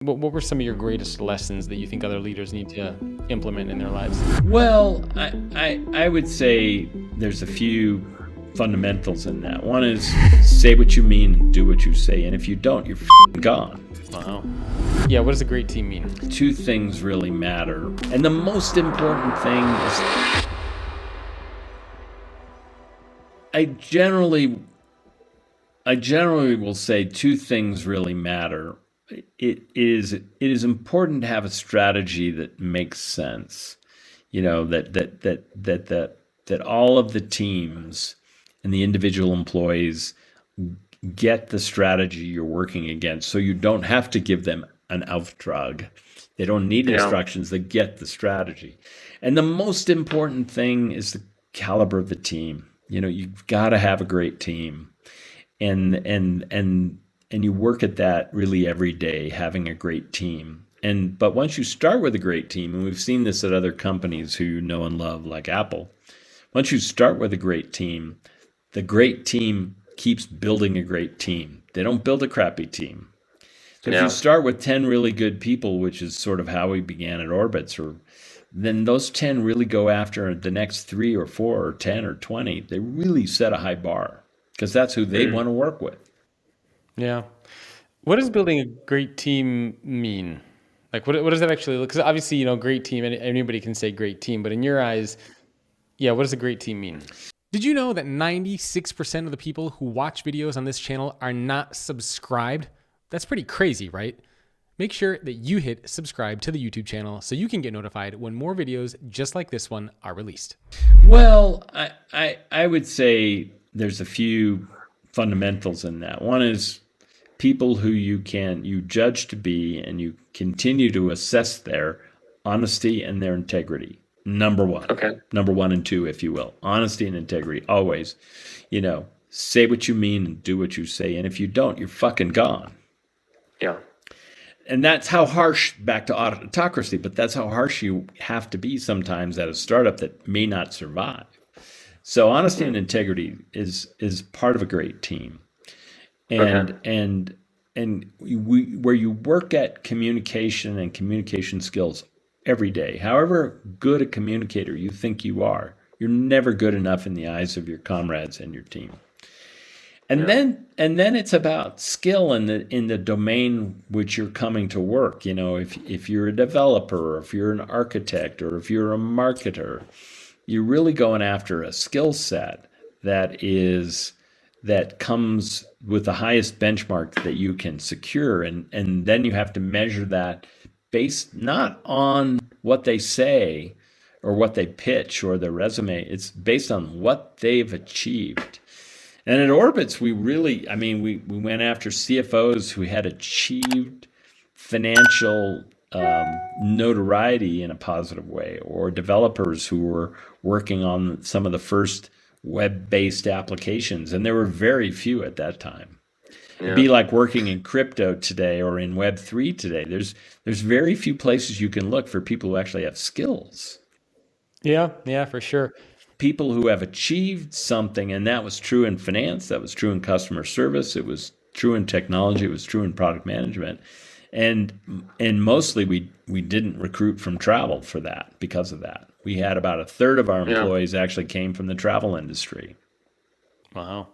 What were some of your greatest lessons that you think other leaders need to implement in their lives? Well, I would say there's a few fundamentals in that. One is say what you mean and do what you say. And if you don't, you're gone. Wow. Yeah, what does a great team mean? Two things really matter. And the most important thing is I generally will say two things really matter. It is important to have a strategy that makes sense. That all of the teams and the individual employees get the strategy you're working against, so you don't have to give them an Auftrag. They don't need instructions. They get the strategy. And the most important thing is the caliber of the team. You've got to have a great team, and you work at that really every day, having a great team. But once you start with a great team, and we've seen this at other companies who you know and love, like Apple, once you start with a great team, the great team keeps building a great team. They don't build a crappy team. So if you start with 10 really good people, which is sort of how we began at Orbitz, then those 10 really go after the next 3 or 4 or 10 or 20. They really set a high bar because that's who they want to work with. Yeah. What does building a great team mean? Like, what does that actually look? Because obviously, great team, and anybody can say great team, but in your eyes, what does a great team mean? Did you know that 96% of the people who watch videos on this channel are not subscribed? That's pretty crazy, right? Make sure that you hit subscribe to the YouTube channel so you can get notified when more videos just like this one are released. Well, I would say there's a few fundamentals in that. One is people who you judge to be, and you continue to assess their honesty and their integrity. Number one. Okay. Number 1 and 2, if you will. Honesty and integrity, always. Say what you mean and do what you say. And if you don't, you're fucking gone. Yeah. And that's how harsh, back to autocracy, but that's how harsh you have to be sometimes at a startup that may not survive. So honesty and integrity is part of a great team. And where you work at communication and communication skills every day, however good a communicator you think you are, you're never good enough in the eyes of your comrades and your team. And then it's about skill in the domain which you're coming to work. If you're a developer, or if you're an architect, or if you're a marketer, you're really going after a skill set that comes with the highest benchmark that you can secure, and then you have to measure that based not on what they say or what they pitch or their resume. It's based on what they've achieved. And at Orbitz, we went after CFOs who had achieved financial notoriety in a positive way, or developers who were working on some of the first web-based applications, and there were very few at that time. It'd be like working in crypto today or in Web3 today. There's very few places you can look for people who actually have skills. Yeah, for sure. People who have achieved something, and that was true in finance, that was true in customer service, it was true in technology, it was true in product management. And mostly we didn't recruit from travel for that, because of that. We had about a third of our employees actually came from the travel industry. Wow.